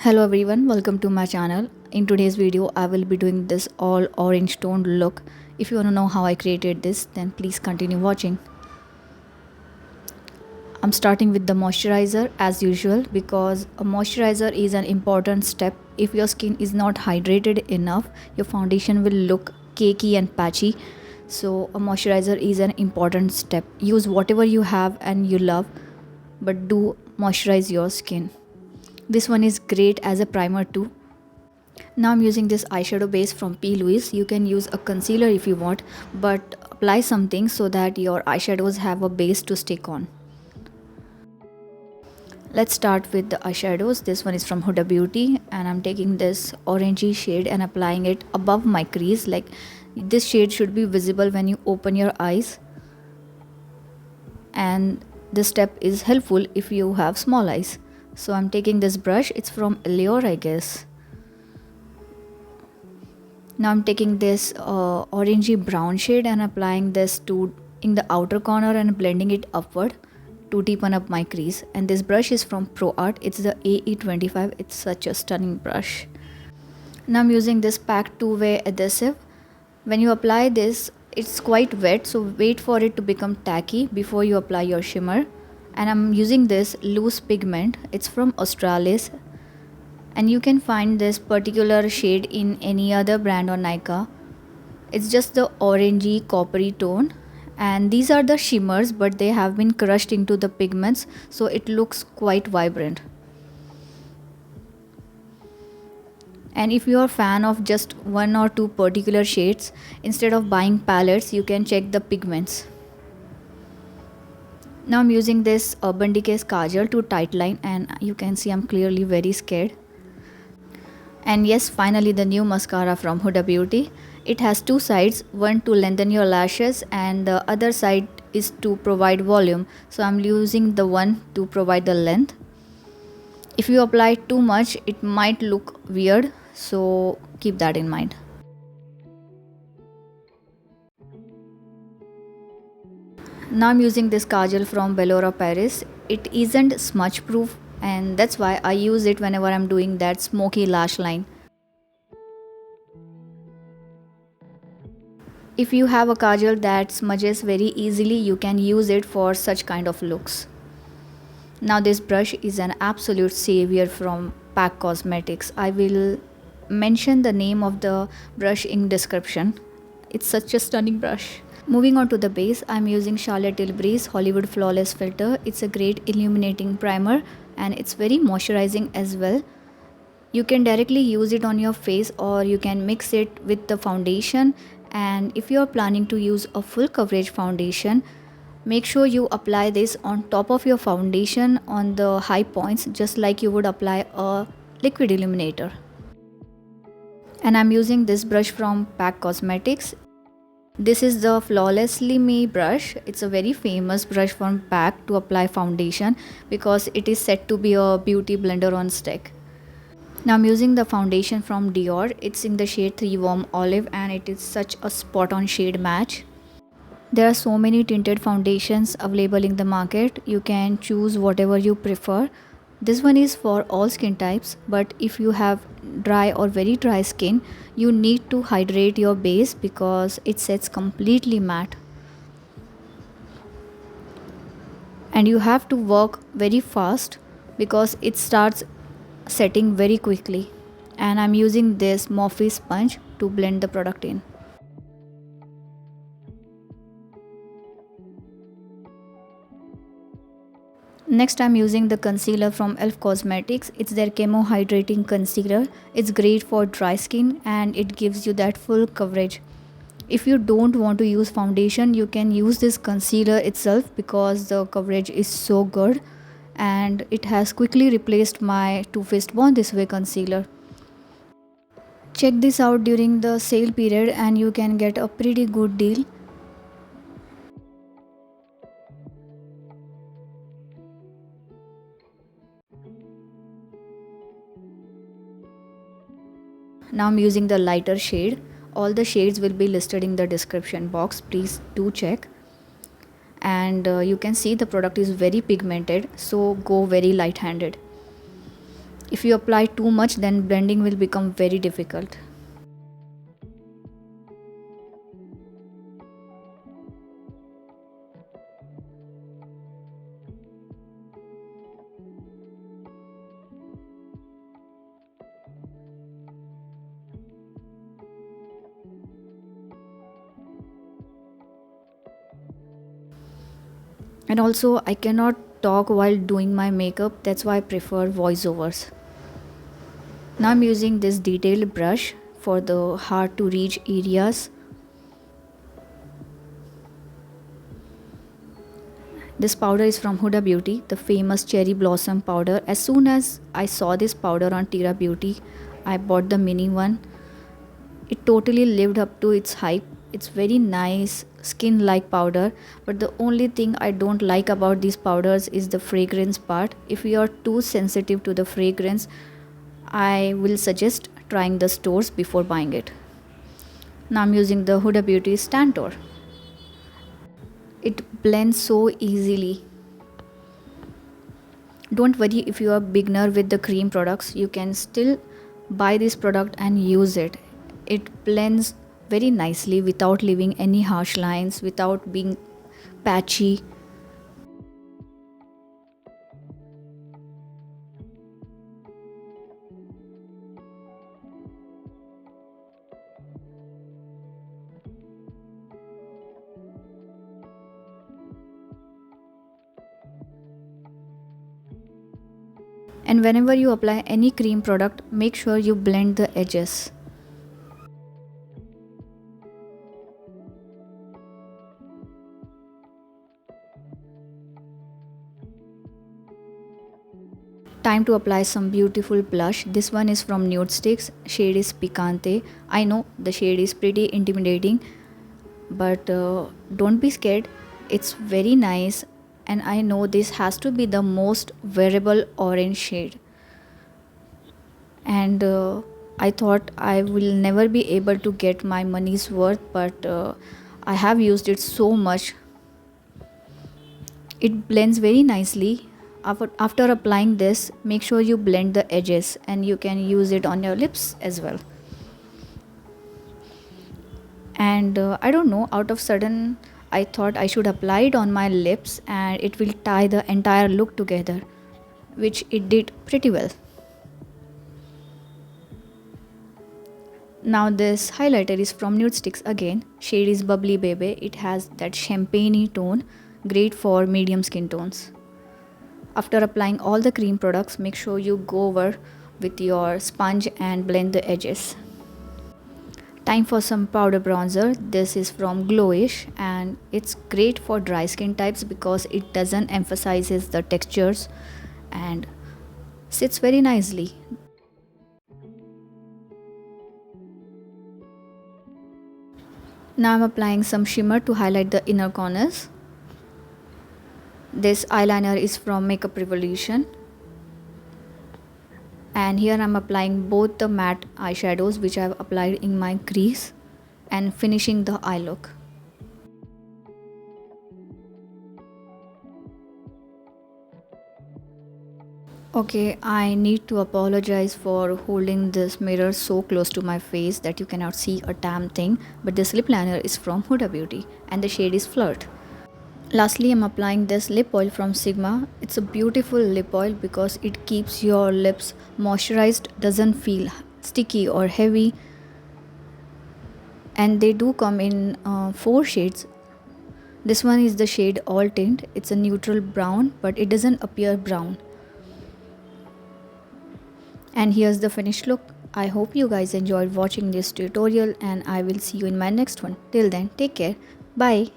Hello everyone, welcome to my channel. In today's video, I will be doing this all orange toned look. If you want to know how I created this, then please continue watching. I'm starting with the moisturizer as usual because a moisturizer is an important step. If your skin is not hydrated enough, your foundation will look cakey and patchy. So a moisturizer is an important step. Use whatever you have and you love, but do moisturize your skin. This one is great as a primer too. Now I'm using this eyeshadow base from P. Louise. You can use a concealer if you want, but apply something so that your eyeshadows have a base to stick on. Let's start with the eyeshadows. This one is from Huda Beauty and I'm taking this orangey shade and applying it above my crease. Like this shade should be visible when you open your eyes. And this step is helpful if you have small eyes. So I'm taking this brush, it's from DIOR I guess. Now I'm taking this orangey brown shade and applying this to in the outer corner and blending it upward to deepen up my crease. And this brush is from Pro Art, it's the AE25, it's such a stunning brush. Now I'm using this PAC two-way adhesive. When you apply this, it's quite wet, so wait for it to become tacky before you apply your shimmer. And I'm using this loose pigment, it's from Australis, and you can find this particular shade in any other brand or Nykaa. It's just the orangey coppery tone, and these are the shimmers, but they have been crushed into the pigments, so it looks quite vibrant. And if you are a fan of just one or two particular shades, instead of buying palettes, you can check the pigments. Now I'm using this Urban Decay's Kajal to tightline, and you can see I'm clearly very scared. And yes, finally the new mascara from Huda Beauty. It has two sides, one to lengthen your lashes and the other side is to provide volume. So I'm using the one to provide the length. If you apply too much, it might look weird, so keep that in mind. Now I'm using this kajal from Bellora Paris. It isn't smudge proof and that's why I use it whenever I'm doing that smoky lash line. If you have a kajal that smudges very easily, you can use it for such kind of looks. Now this brush is an absolute savior from PAC Cosmetics. I will mention the name of the brush in description. It's such a stunning brush. Moving on to the base, I'm using Charlotte Tilbury's Hollywood Flawless Filter. It's a great illuminating primer and it's very moisturizing as well. You can directly use it on your face or you can mix it with the foundation. And if you're planning to use a full coverage foundation, make sure you apply this on top of your foundation on the high points, just like you would apply a liquid illuminator. And I'm using this brush from PAC Cosmetics. This is the Flawlessly Me brush. It's a very famous brush from PAC to apply foundation because it is said to be a beauty blender on stick. Now I'm using the foundation from DIOR. It's in the shade 3 Warm Olive and it is such a spot on shade match. There are so many tinted foundations available in the market. You can choose whatever you prefer. This one is for all skin types, but if you have dry or very dry skin, you need to hydrate your base because it sets completely matte. And you have to work very fast because it starts setting very quickly. And I'm using this Morphe sponge to blend the product in. Next I'm using the concealer from e.l.f. Cosmetics. It's their Camo Hydrating Concealer. It's great for dry skin and it gives you that full coverage. If you don't want to use foundation, you can use this concealer itself because the coverage is so good and it has quickly replaced my Too Faced Born This Way concealer. Check this out during the sale period and you can get a pretty good deal. Now I'm using the lighter shade. All the shades will be listed in the description box. Please do check. And you can see the product is very pigmented, so go very light handed. If you apply too much, then blending will become very difficult. And also, I cannot talk while doing my makeup, that's why I prefer voiceovers. Now I'm using this detailed brush for the hard to reach areas. This powder is from Huda Beauty, the famous cherry blossom powder. As soon as I saw this powder on Tira Beauty, I bought the mini one. It totally lived up to its hype. It's very nice skin like powder, but the only thing I don't like about these powders is the fragrance part. If you are too sensitive to the fragrance, I will suggest trying the stores before buying it. Now I'm using the Huda Beauty's Tantour. It blends so easily. Don't worry if you are beginner with the cream products, you can still buy this product and use it. It blends very nicely without leaving any harsh lines, without being patchy. And whenever you apply any cream product, make sure you blend the edges. Time to apply some beautiful blush. This one is from Nudestix. Shade is Picante. I know the shade is pretty intimidating, but don't be scared. It's very nice, and I know this has to be the most wearable orange shade. And I thought I will never be able to get my money's worth, but I have used it so much. It blends very nicely. After applying this, make sure you blend the edges, and you can use it on your lips as well. And I don't know, out of sudden I thought I should apply it on my lips and it will tie the entire look together, which it did pretty well. Now this highlighter is from Nudestix again. Shade is Bubbly Bebe. It has that champagne tone, great for medium skin tones. After applying all the cream products, make sure you go over with your sponge and blend the edges. Time for some powder bronzer. This is from Glowish, and it's great for dry skin types because it doesn't emphasizes the textures and sits very nicely. Now I'm applying some shimmer to highlight the inner corners. This eyeliner is from Makeup Revolution, and here I'm applying both the matte eyeshadows which I've applied in my crease and finishing the eye look. Okay, I need to apologize for holding this mirror so close to my face that you cannot see a damn thing, but this lip liner is from Huda Beauty and the shade is Flirt. Lastly, I'm applying this lip oil from Sigma. It's a beautiful lip oil because it keeps your lips moisturized, doesn't feel sticky or heavy. And they do come in 4 shades. This one is the shade All Tint. It's a neutral brown, but it doesn't appear brown. And here's the finished look. I hope you guys enjoyed watching this tutorial, and I will see you in my next one. Till then, take care. Bye.